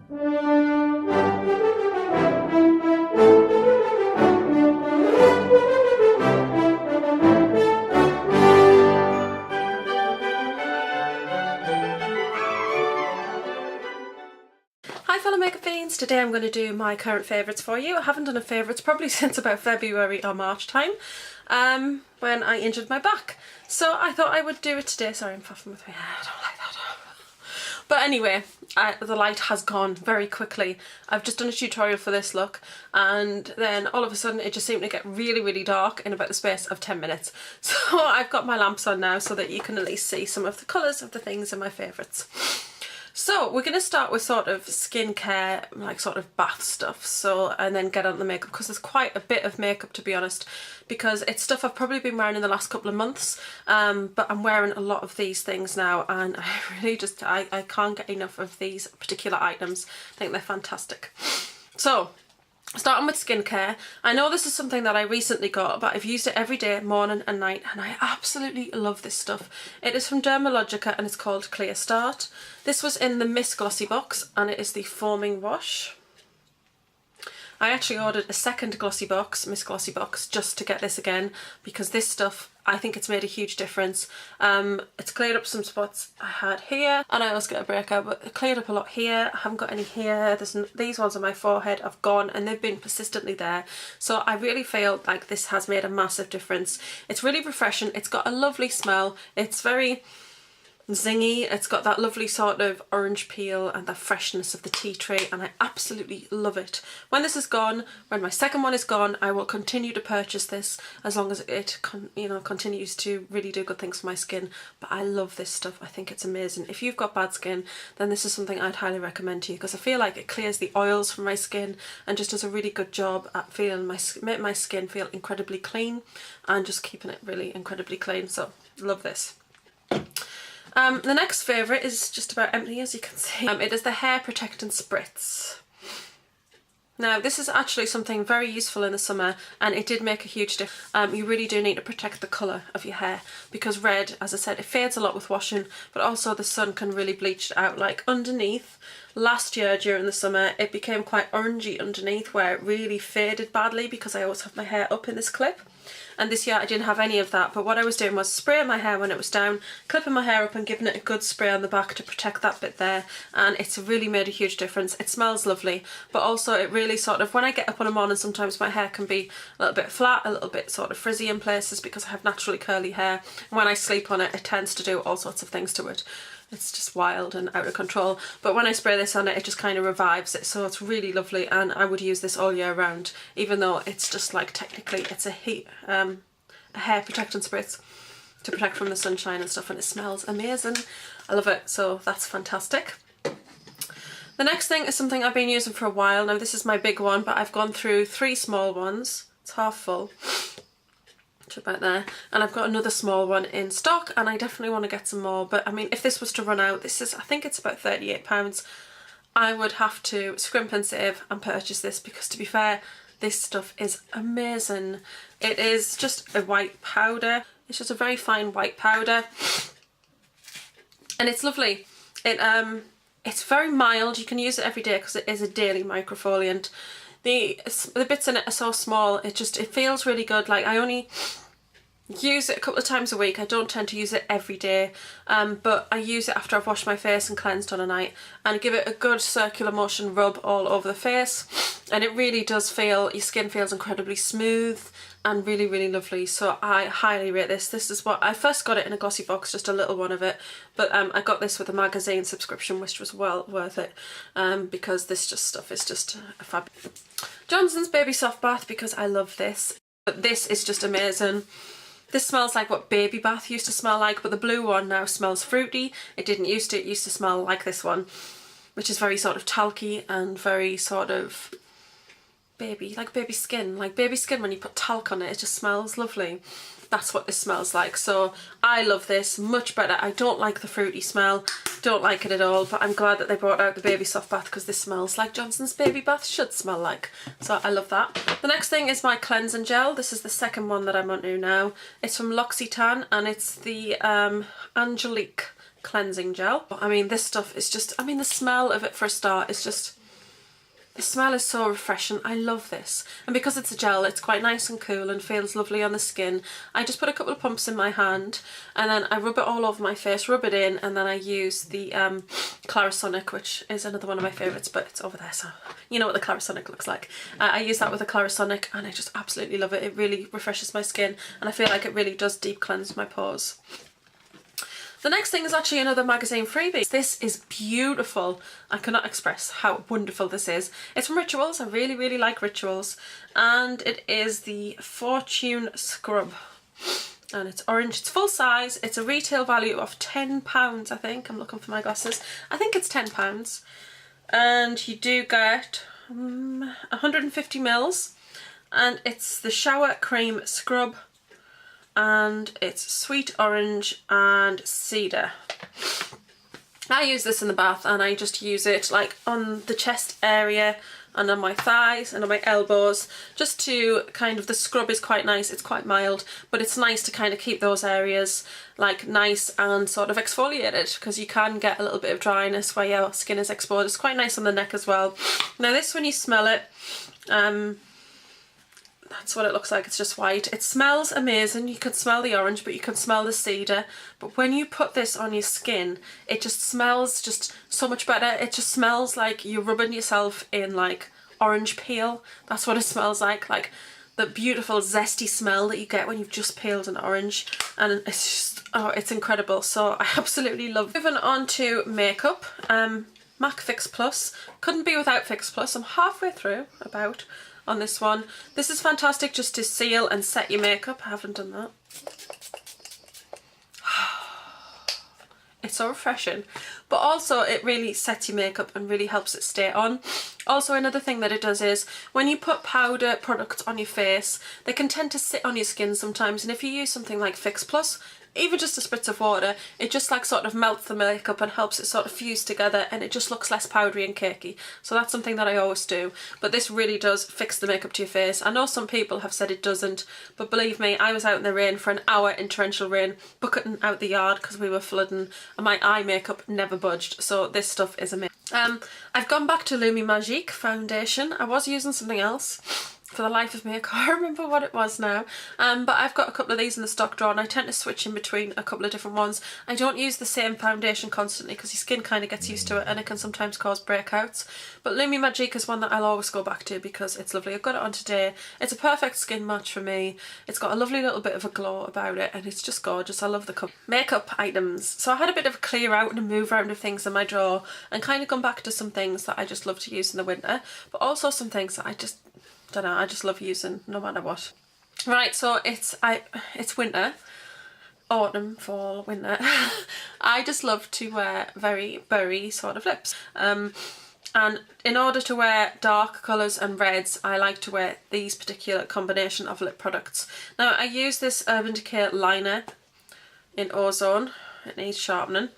Hi fellow makeup fiends, today I'm going to do my current favourites for you. I haven't done a favourites probably since about February or March time, when I injured my back. So I thought I would do it today. Sorry, I'm faffing with my hair, I don't like that. But anyway, the light has gone very quickly. I've just done a tutorial for this look and then all of a sudden it just seemed to get really dark in about the space of 10 minutes. So I've got my lamps on now so that you can at least see some of the colours of the things in my favourites. So we're going to start with sort of skincare, like sort of bath stuff, so, and then get on the makeup because there's quite a bit of makeup, to be honest, because it's stuff I've probably been wearing in the last couple of months, but I'm wearing a lot of these things now and I really just, I can't get enough of these particular items. I think they're fantastic. So starting with skincare, I know this is something that I recently got, but I've used it every day, morning and night, and I absolutely love this stuff. It is from Dermalogica and it's called Clear Start. This was in the Miss Glossy box and it is the foaming wash. I actually ordered a second glossy box, Miss Glossy box, just to get this again because this stuff, I think it's made a huge difference. It's cleared up some spots I had here, and I always get a breakout, but it cleared up a lot here. I haven't got any here. These ones on my forehead have gone and they've been persistently there. So I really feel like this has made a massive difference. It's really refreshing. It's got a lovely smell. It's very zingy. It's got that lovely sort of orange peel and the freshness of the tea tree, and I absolutely love it. When this is gone, when my second one is gone, I will continue to purchase this as long as it continues to really do good things for my skin. But I love this stuff. I think it's amazing. If you've got bad skin, then this is something I'd highly recommend to you because I feel like it clears the oils from my skin and just does a really good job at feeling make my skin feel incredibly clean and just keeping it really incredibly clean. So love this. The next favourite is just about empty, as you can see. It is the Hair Protectant Spritz. Now this is actually something very useful in the summer and it did make a huge difference. You really do need to protect the colour of your hair because red, as I said, it fades a lot with washing, but also the sun can really bleach it out. Like underneath, last year during the summer it became quite orangey underneath where it really faded badly because I always have my hair up in this clip. And this year I didn't have any of that, but what I was doing was spraying my hair when it was down, clipping my hair up and giving it a good spray on the back to protect that bit there, and it's really made a huge difference. It smells lovely, but also it really sort of, when I get up in the morning sometimes my hair can be a little bit flat, a little bit sort of frizzy in places because I have naturally curly hair. When I sleep on it, it tends to do all sorts of things to it. It's just wild and out of control, but when I spray this on it, it just kind of revives it, so it's really lovely and I would use this all year round, even though it's just like technically it's a hair protectant spritz to protect from the sunshine and stuff, and it smells amazing. I love it, so that's fantastic. The next thing is something I've been using for a while. Now this is my big one, but I've gone through 3 small ones. It's half full. About there, and I've got another small one in stock and I definitely want to get some more, but I mean if this was to run out, this is, I think it's about £38, I would have to scrimp and save and purchase this because, to be fair, this stuff is amazing. It is just a white powder. It's just a very fine white powder and it's lovely. It's very mild. You can use it every day because it is a daily microfoliant. The bits in it are so small, it feels really good. Like I only use it a couple of times a week. I don't tend to use it every day, but I use it after I've washed my face and cleansed on a night and give it a good circular motion rub all over the face, and it really does feel, your skin feels incredibly smooth and really lovely. So I highly rate this. This is what I first got it in a glossy box, just a little one of it, but I got this with a magazine subscription, which was well worth it, because this stuff is just a fab. Johnson's Baby Soft Bath, because I love this, but this is just amazing. This smells like what Baby Bath used to smell like, but the blue one now smells fruity. It didn't used to. It used to smell like this one, which is very sort of talky and very sort of like baby skin when you put talc on it. It just smells lovely. That's what this smells like. So I love this much better. I don't like the fruity smell, don't like it at all, but I'm glad that they brought out the Baby Soft Bath because this smells like Johnson's Baby Bath should smell like. So I love that. The next thing is my cleansing gel. This is the second one that I'm on to now. It's from L'Occitane and it's the Angelique cleansing gel. I mean, this stuff is just, I mean, the smell of it for a start is just, the smell is so refreshing. I love this. And because it's a gel, it's quite nice and cool and feels lovely on the skin. I just put a couple of pumps in my hand and then I rub it all over my face, rub it in, and then I use the Clarisonic, which is another one of my favourites, but it's over there, so you know what the Clarisonic looks like. I use that with the Clarisonic and I just absolutely love it. It really refreshes my skin and I feel like it really does deep cleanse my pores. The next thing is actually another magazine freebie. This is beautiful. I cannot express how wonderful this is. It's from Rituals. I really, really like Rituals. And it is the Fortune Scrub. And it's orange. It's full size. It's a retail value of £10, I think. I'm looking for my glasses. I think it's £10. And you do get 150 mils. And it's the Shower Cream Scrub. And it's sweet orange and cedar. I use this in the bath and I just use it like on the chest area and on my thighs and on my elbows, just to kind of, the scrub is quite nice, it's quite mild, but it's nice to kind of keep those areas like nice and sort of exfoliated, because you can get a little bit of dryness where your skin is exposed. It's quite nice on the neck as well. Now this, when you smell it, that's what it looks like. It's just white. It smells amazing. You can smell the orange, but you can smell the cedar. But when you put this on your skin, it just smells just so much better. It just smells like you're rubbing yourself in like orange peel. That's what it smells like the beautiful zesty smell that you get when you've just peeled an orange. And it's just, oh, it's incredible. So I absolutely love it. Moving on to makeup. MAC Fix Plus. Couldn't be without Fix Plus. I'm halfway through about on this one. This is fantastic just to seal and set your makeup. I haven't done that. It's so refreshing, but also it really sets your makeup and really helps it stay on. Also, another thing that it does is when you put powder products on your face, they can tend to sit on your skin sometimes, and if you use something like Fix Plus, even just a spritz of water, it just like sort of melts the makeup and helps it sort of fuse together, and it just looks less powdery and cakey. So that's something that I always do, but this really does fix the makeup to your face. I know some people have said it doesn't, but believe me, I was out in the rain for an hour in torrential rain, bucketing out the yard because we were flooding, and my eye makeup never budged. So this stuff is amazing. I've gone back to Lumi Magique foundation. I was using something else. For the life of me, I can't remember what it was now, but I've got a couple of these in the stock drawer and I tend to switch in between a couple of different ones. I don't use the same foundation constantly because your skin kind of gets used to it and it can sometimes cause breakouts, but Lumi Magique is one that I'll always go back to because it's lovely. I've got it on today. It's a perfect skin match for me. It's got a lovely little bit of a glow about it and it's just gorgeous. I love the cup. Makeup items. So I had a bit of a clear out and a move around of things in my drawer and kind of gone back to some things that I just love to use in the winter, but also some things that I just don't know, I just love using no matter what. Right, so it's winter, autumn, fall, winter. I just love to wear very berry sort of lips. And in order to wear dark colours and reds, I like to wear these particular combination of lip products. Now I use this Urban Decay liner in Ozone. It needs sharpening,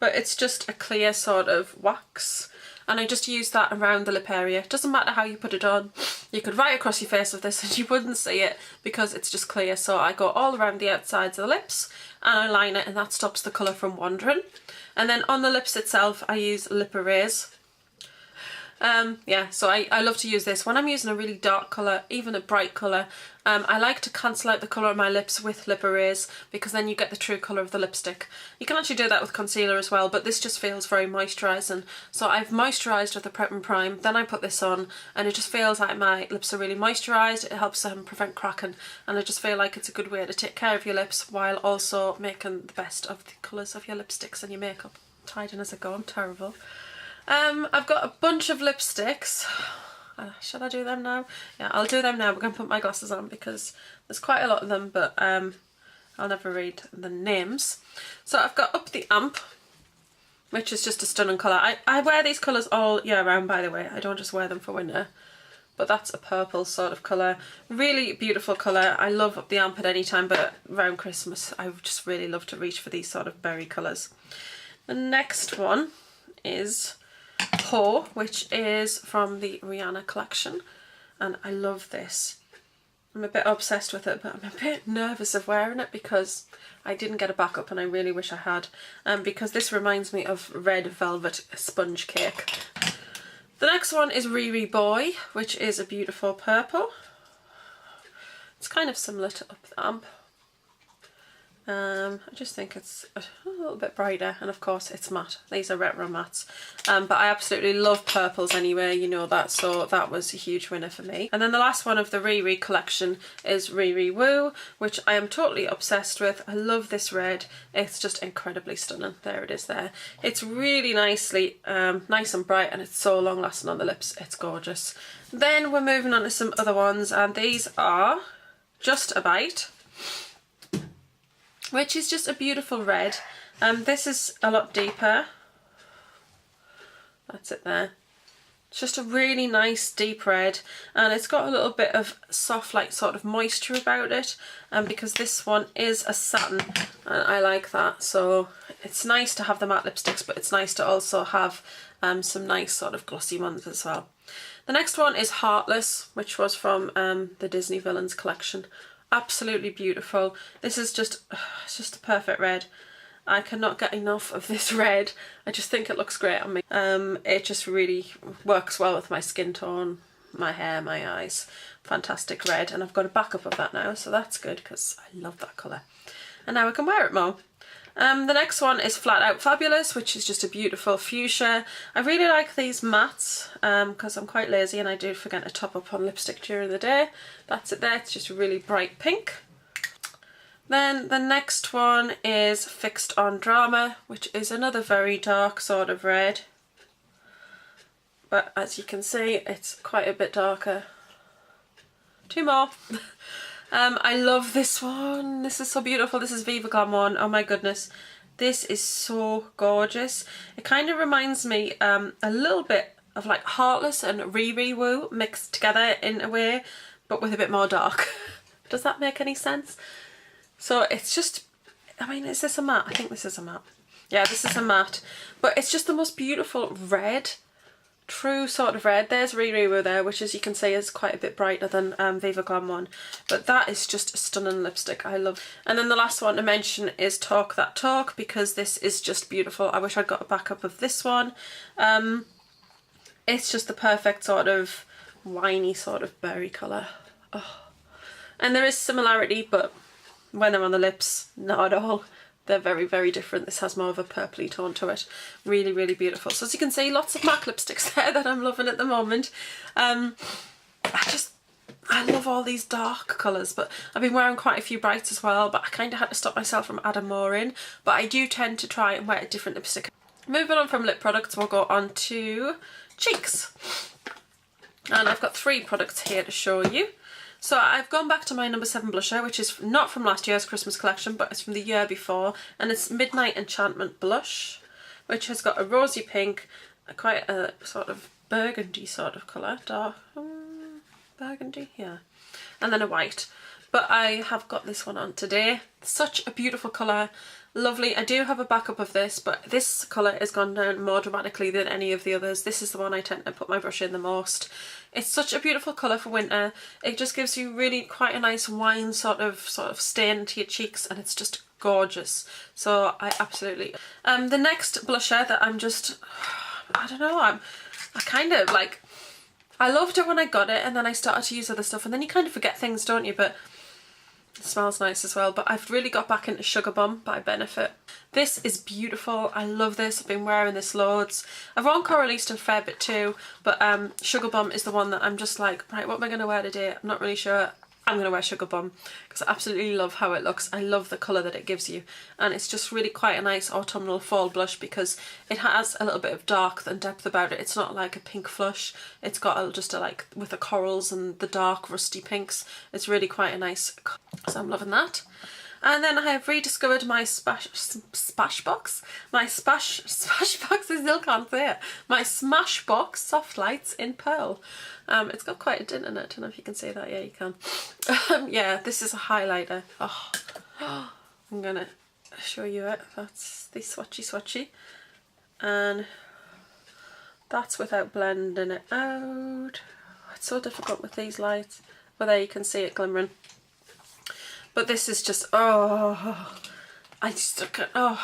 but it's just a clear sort of wax. And I just use that around the lip area. It doesn't matter how you put it on. You could right across your face with this and you wouldn't see it because it's just clear. So I go all around the outsides of the lips and I line it, and that stops the colour from wandering. And then on the lips itself, I use Lip Erase. Yeah, so I love to use this when I'm using a really dark colour, even a bright colour. I like to cancel out the colour of my lips with Lip Erase because then you get the true colour of the lipstick. You can actually do that with concealer as well, but this just feels very moisturising. So I've moisturised with the Prep and Prime, then I put this on and it just feels like my lips are really moisturised. It helps prevent cracking, and I just feel like it's a good way to take care of your lips while also making the best of the colours of your lipsticks and your makeup. I'm tidying as I go, I'm terrible. I've got a bunch of lipsticks. Should I do them now? Yeah, I'll do them now. We're going to put my glasses on because there's quite a lot of them, but I'll never read the names. So I've got Up the Amp, which is just a stunning colour. I wear these colours all year round, by the way. I don't just wear them for winter. But that's a purple sort of colour. Really beautiful colour. I love Up the Amp at any time, but around Christmas I just really love to reach for these sort of berry colours. The next one is Ho, which is from the Rihanna collection, and I love this. I'm a bit obsessed with it, but I'm a bit nervous of wearing it because I didn't get a backup and I really wish I had. Because this reminds me of red velvet sponge cake. The next one is Riri Boy, which is a beautiful purple. It's kind of similar to Up the Amp. I just think it's a little bit brighter, and of course it's matte. These are retro mattes, but I absolutely love purples anyway, you know that, so that was a huge winner for me. And then the last one of the Riri collection is Riri Woo, which I am totally obsessed with. I love this red. It's just incredibly stunning. There it is there. It's really nicely nice and bright, and it's so long lasting on the lips. It's gorgeous. Then we're moving on to some other ones, and these are Just a Bite, which is just a beautiful red. This is a lot deeper. That's it there. It's just a really nice deep red, and it's got a little bit of soft, like sort of moisture about it, because this one is a satin, and I like that. So it's nice to have the matte lipsticks, but it's nice to also have some nice sort of glossy ones as well. The next one is Heartless, which was from the Disney Villains collection. Absolutely beautiful. This is just, it's just a perfect red. I cannot get enough of this red. I just think it looks great on me. It just really works well with my skin tone, my hair, my eyes. Fantastic red, and I've got a backup of that now, so that's good because I love that colour. And now I can wear it more. The next one is Flat Out Fabulous, which is just a beautiful fuchsia. I really like these mattes because I'm quite lazy and I do forget to top up on lipstick during the day. That's it there, it's just a really bright pink. Then the next one is Fixed on Drama, which is another very dark sort of red. But as you can see, it's quite a bit darker. Two more. I love this one. This is so beautiful. This is Viva Glam one. Oh my goodness. This is so gorgeous. It kind of reminds me a little bit of like Heartless and Riri Woo mixed together in a way, but with a bit more dark. Does that make any sense? So it's just, I mean, is this a matte? I think this is a matte. Yeah, this is a matte. But it's just the most beautiful red. True sort of red. There's Riri Woo there, which as you can see is quite a bit brighter than Viva Glam one. But that is just a stunning lipstick. I love. And then the last one to mention is Talk That Talk, because this is just beautiful. I wish I'd got a backup of this one. It's just the perfect sort of winey sort of berry colour. Oh. And there is similarity, but when they're on the lips, not at all. They're very, very different. This has more of a purpley tone to it. Really, really beautiful. So as you can see, lots of MAC lipsticks there that I'm loving at the moment. I love all these dark colours, but I've been wearing quite a few brights as well, but I kind of had to stop myself from adding more in. But I do tend to try and wear a different lipstick. Moving on from lip products, we'll go on to cheeks. And I've got 3 products here to show you. So I've gone back to my number 7 blusher, which is not from last year's Christmas collection, but it's from the year before, and it's Midnight Enchantment Blush, which has got a rosy pink, quite a sort of burgundy sort of colour, dark burgundy, yeah, and then a white. But I have got this one on today. Such a beautiful colour, lovely. I do have a backup of this, but this colour has gone down more dramatically than any of the others. This is the one I tend to put my brush in the most. It's such a beautiful colour for winter. It just gives you really quite a nice wine sort of stain to your cheeks, and it's just gorgeous. So I absolutely. The next blusher that I'm just, I don't know, I kind of like, I loved it when I got it, and then I started to use other stuff, and then you kind of forget things, don't you? But it smells nice as well. But I've really got back into Sugar Bomb by Benefit. This is beautiful. I love this. I've been wearing this loads. I've worn Coral East a fair bit too, but Sugar Bomb is the one that I'm just like, right, what am I going to wear today? I'm not really sure. I'm going to wear Sugar Bomb because I absolutely love how it looks. I love the colour that it gives you, and it's just really quite a nice autumnal fall blush because it has a little bit of dark and depth about it. It's not like a pink flush. It's got just a like with the corals and the dark rusty pinks. It's really quite a nice, so I'm loving that. And then I have rediscovered my Smashbox. My Smashbox, I still can't say it. My Smashbox Soft Lights in Pearl. It's got quite a dint in it. I don't know if you can see that. Yeah, you can. Yeah, this is a highlighter. Oh, I'm gonna show you it. That's the swatchy. And that's without blending it out. It's so difficult with these lights. Well, there you can see it glimmering. But this is just, oh, I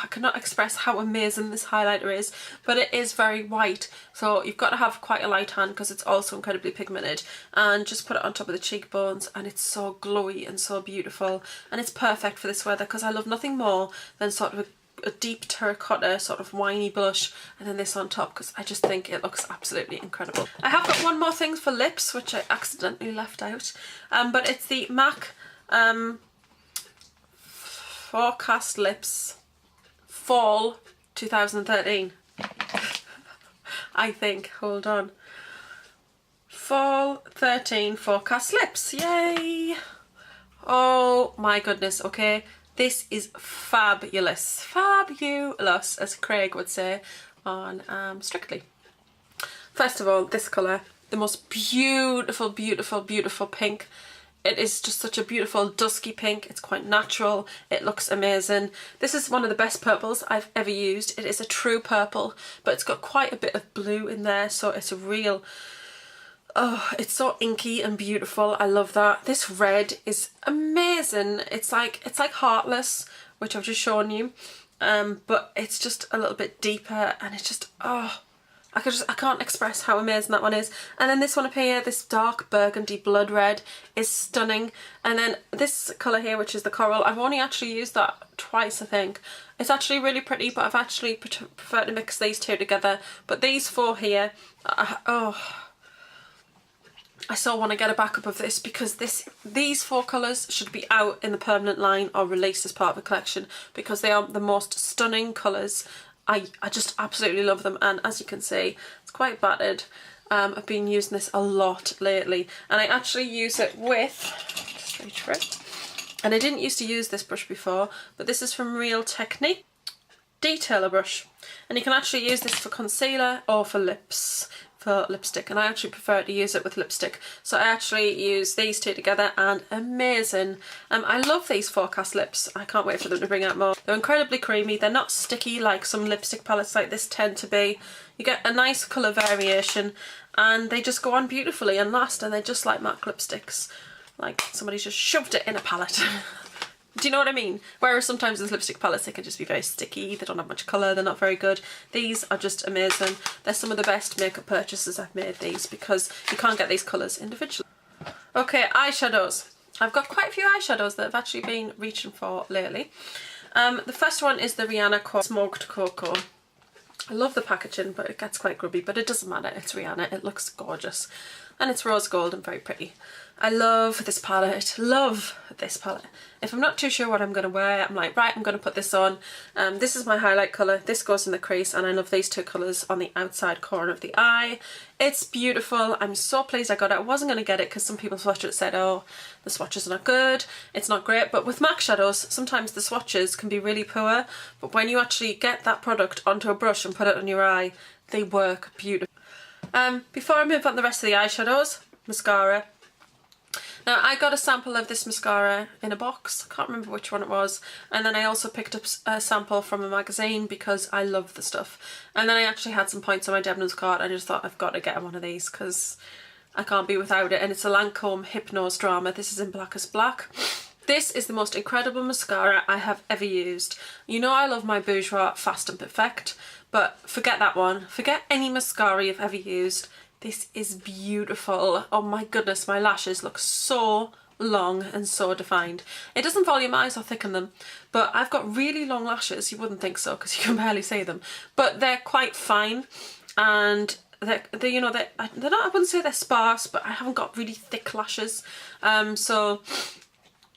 cannot express how amazing this highlighter is. But it is very white, so you've got to have quite a light hand because it's also incredibly pigmented. And just put it on top of the cheekbones, and it's so glowy and so beautiful. And it's perfect for this weather because I love nothing more than sort of a deep terracotta sort of winey blush and then this on top, because I just think it looks absolutely incredible. I have got one more thing for lips which I accidentally left out, but it's the MAC Forecast Lips Fall 2013. I think, hold on, Fall 13 Forecast Lips, yay! Oh my goodness, okay. This is fabulous, fabulous, as Craig would say on Strictly. First of all, this colour, the most beautiful, beautiful, beautiful pink. It is just such a beautiful dusky pink. It's quite natural. It looks amazing. This is one of the best purples I've ever used. It is a true purple, but it's got quite a bit of blue in there, so it's a real... Oh, it's so inky and beautiful. I love that. This red is amazing. It's like Heartless, which I've just shown you, but it's just a little bit deeper, and it's just, oh, I can't express how amazing that one is. And then this one up here, this dark burgundy blood red, is stunning. And then this colour here, which is the coral, I've only actually used that twice, I think. It's actually really pretty, but I've actually preferred to mix these two together. But these four here, I so want to get a backup of this, because these four colours should be out in the permanent line or released as part of a collection, because they are the most stunning colours. I just absolutely love them, and as you can see, it's quite battered. I've been using this a lot lately, and I actually use it with, just reach for it, and I didn't used to use this brush before, but this is from Real Technique Detailer brush, and you can actually use this for concealer or for lips, for lipstick, and I actually prefer to use it with lipstick, so I actually use these two together, and amazing. I love these Forecast lips. I can't wait for them to bring out more. They're incredibly creamy. They're not sticky like some lipstick palettes like this tend to be. You get a nice colour variation, and they just go on beautifully and last, and they're just like MAC lipsticks, like somebody's just shoved it in a palette. Do you know what I mean? Whereas sometimes with lipstick palettes, they can just be very sticky, they don't have much colour, they're not very good. These are just amazing. They're some of the best makeup purchases I've made, these, because you can't get these colours individually. Okay, eyeshadows. I've got quite a few eyeshadows that I've actually been reaching for lately. The first one is the Rihanna Smoked Cocoa. I love the packaging, but it gets quite grubby, but it doesn't matter, it's Rihanna, it looks gorgeous. And it's rose gold and very pretty. I love this palette, love this palette. If I'm not too sure what I'm going to wear, I'm like, right, I'm going to put this on. This is my highlight colour, this goes in the crease, and I love these two colours on the outside corner of the eye. It's beautiful, I'm so pleased I got it. I wasn't going to get it because some people swatched it said, oh, the swatches are not good, it's not great, but with MAC shadows, sometimes the swatches can be really poor, but when you actually get that product onto a brush and put it on your eye, they work beautifully. Before I move on to the rest of the eyeshadows, mascara. Now I got a sample of this mascara in a box, I can't remember which one it was, and then I also picked up a sample from a magazine because I love the stuff. And then I actually had some points on my Debenhams card, and I just thought I've got to get one of these because I can't be without it, and it's a Lancome Hypnose Drama. This is in Blackest Black. This is the most incredible mascara I have ever used. You know I love my Bourjois Fast and Perfect, but forget that one. Forget any mascara you've ever used. This is beautiful. Oh my goodness, my lashes look so long and so defined. It doesn't volumise or thicken them, but I've got really long lashes. You wouldn't think so because you can barely see them, but they're quite fine, and they're you know, they're not, I wouldn't say they're sparse, but I haven't got really thick lashes, so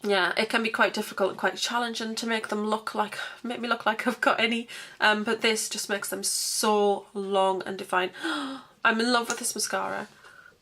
yeah, it can be quite difficult and quite challenging to make me look like I've got any, but this just makes them so long and defined. I'm in love with this mascara.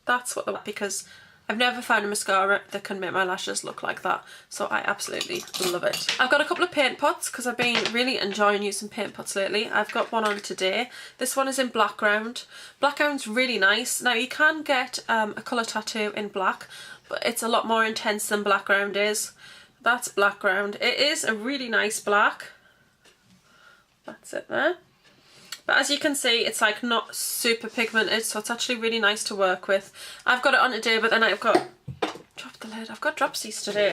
That's what, because I've never found a mascara that can make my lashes look like that, so I absolutely love it. I've got a couple of paint pots because I've been really enjoying using paint pots lately. I've got one on today. This one is in Black Ground. Black Ground's really nice. Now you can get a colour tattoo in black, but it's a lot more intense than Black Ground is. That's Black Ground. It is a really nice black. That's it there. But as you can see, it's like not super pigmented, so it's actually really nice to work with. I've got it on today, but then I've got Drop the lid. I've got dropsies today.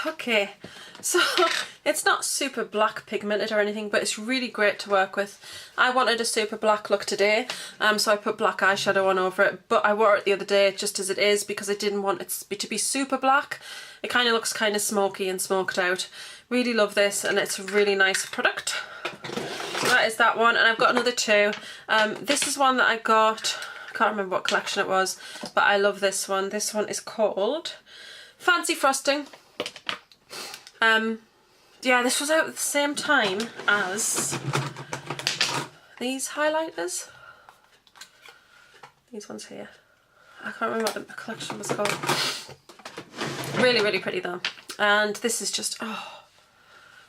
Okay, so it's not super black pigmented or anything, but it's really great to work with. I wanted a super black look today, so I put black eyeshadow on over it, but I wore it the other day just as it is because I didn't want it to be super black. It kind of looks kind of smoky and smoked out. Really love this, and it's a really nice product. So that is that one, and I've got another two. This is one that I got, I can't remember what collection it was, but I love this one. This one is called Fancy Frosting. Yeah, this was out at the same time as these highlighters. These ones here. I can't remember what the collection was called. Really, really pretty though. And this is just, oh,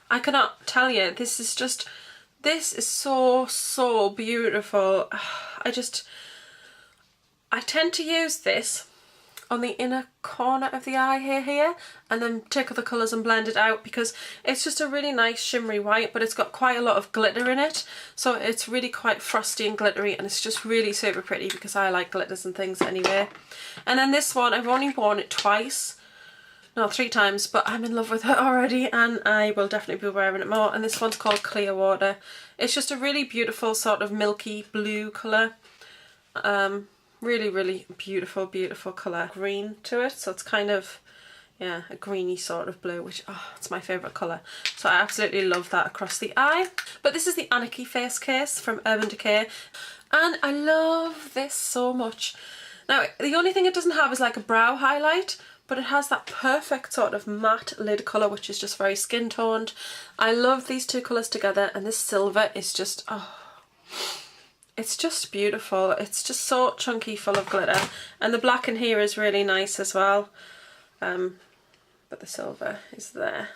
I cannot tell you. This is so, so beautiful. I tend to use this on the inner corner of the eye here, and then take other colours and blend it out, because it's just a really nice shimmery white, but it's got quite a lot of glitter in it, so it's really quite frosty and glittery, and it's just really super pretty because I like glitters and things anyway. And then this one, I've only worn it twice, no, 3 times, but I'm in love with it already, and I will definitely be wearing it more. And this one's called Clear Water. It's just a really beautiful sort of milky blue colour. Really, really beautiful, beautiful colour. Green to it, so it's kind of, yeah, a greeny sort of blue, which, oh, it's my favourite colour. So I absolutely love that across the eye. But this is the Anarchy face case from Urban Decay, and I love this so much. Now, the only thing it doesn't have is like a brow highlight, but it has that perfect sort of matte lid colour, which is just very skin toned. I love these two colours together, and this silver is just, oh, it's just beautiful. It's just so chunky, full of glitter, and the black in here is really nice as well, but the silver is there.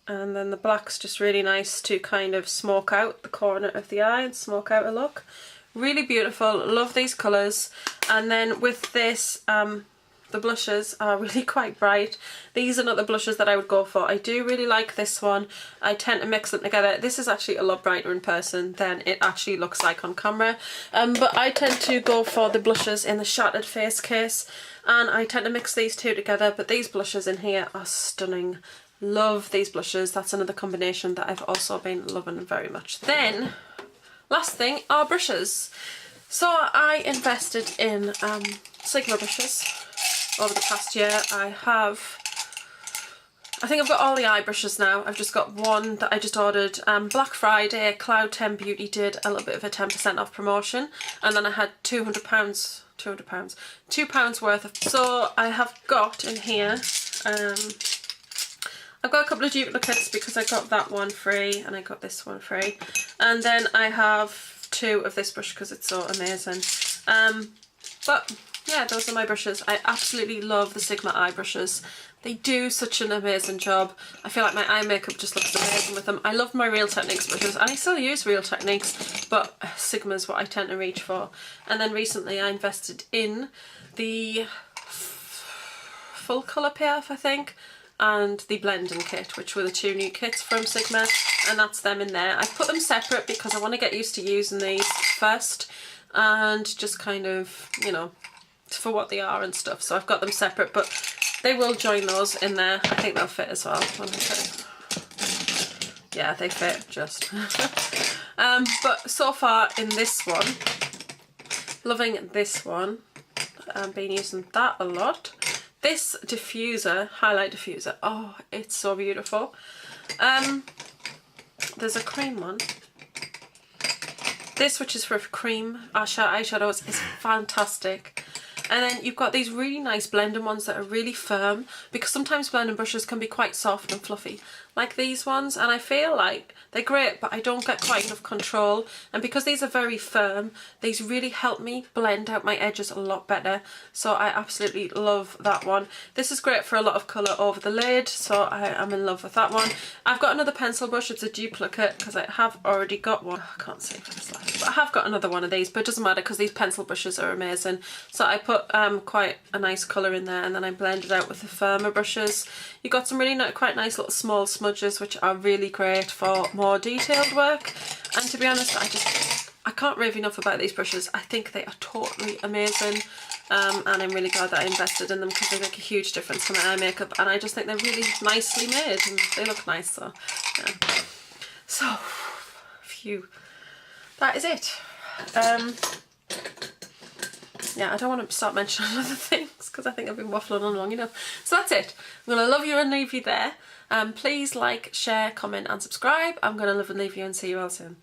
And then the black's just really nice to kind of smoke out the corner of the eye and smoke out a look. Really beautiful, love these colours. And then with this, the blushes are really quite bright. These are not the blushes that I would go for. I do really like this one. I tend to mix them together. This is actually a lot brighter in person than it actually looks like on camera. But I tend to go for the blushes in the Shattered face case, and I tend to mix these two together, but these blushes in here are stunning. Love these blushes. That's another combination that I've also been loving very much. Then, last thing are brushes. So I invested in Sigma brushes over the past year. I think I've got all the eye brushes now. I've just got one that I just ordered. Black Friday, Cloud 10 Beauty did a little bit of a 10% off promotion, and then I had £200 worth of. So I have got in here, I've got a couple of duplicates because I got that one free and I got this one free, and then I have 2 of this brush because it's so amazing. But yeah, those are my brushes. I absolutely love the Sigma eye brushes. They do such an amazing job. I feel like my eye makeup just looks amazing with them. I love my Real Techniques brushes, and I still use Real Techniques, but Sigma's what I tend to reach for. And then recently I invested in the Full Colour Payoff, I think, and the Blending Kit, which were the 2 new kits from Sigma, and that's them in there. I put them separate because I want to get used to using these first, and just kind of, you know, for what they are and stuff. So I've got them separate, but they will join those in there. I think they'll fit as well. Yeah, they fit just. But so far in this one, loving this one. I've been using that a lot. This diffuser, highlight diffuser, oh, it's so beautiful. There's a Creme one. This, which is for Creme eyeshadows, is fantastic. And then you've got these really nice blending ones that are really firm, because sometimes blending brushes can be quite soft and fluffy, like these ones, and I feel like they're great, but I don't get quite enough control. And because these are very firm, these really help me blend out my edges a lot better, so I absolutely love that one. This is great for a lot of colour over the lid, so I am in love with that one. I've got another pencil brush. It's a duplicate because I have already got one. I can't see for this light, but I have got another one of these, but it doesn't matter because these pencil brushes are amazing. So I put quite a nice colour in there, and then I blend it out with the firmer brushes. You got some really quite nice little small smudges, which are really great for more detailed work. And to be honest, I can't rave enough about these brushes. I think they are totally amazing, and I'm really glad that I invested in them because they make a huge difference to my eye makeup, and I just think they're really nicely made and they look nice. So yeah. So phew, that is it. Yeah, I don't want to start mentioning other things because I think I've been waffling on long enough. So that's it. I'm going to love you and leave you there. Please like, share, comment and subscribe. I'm going to love and leave you and see you all soon.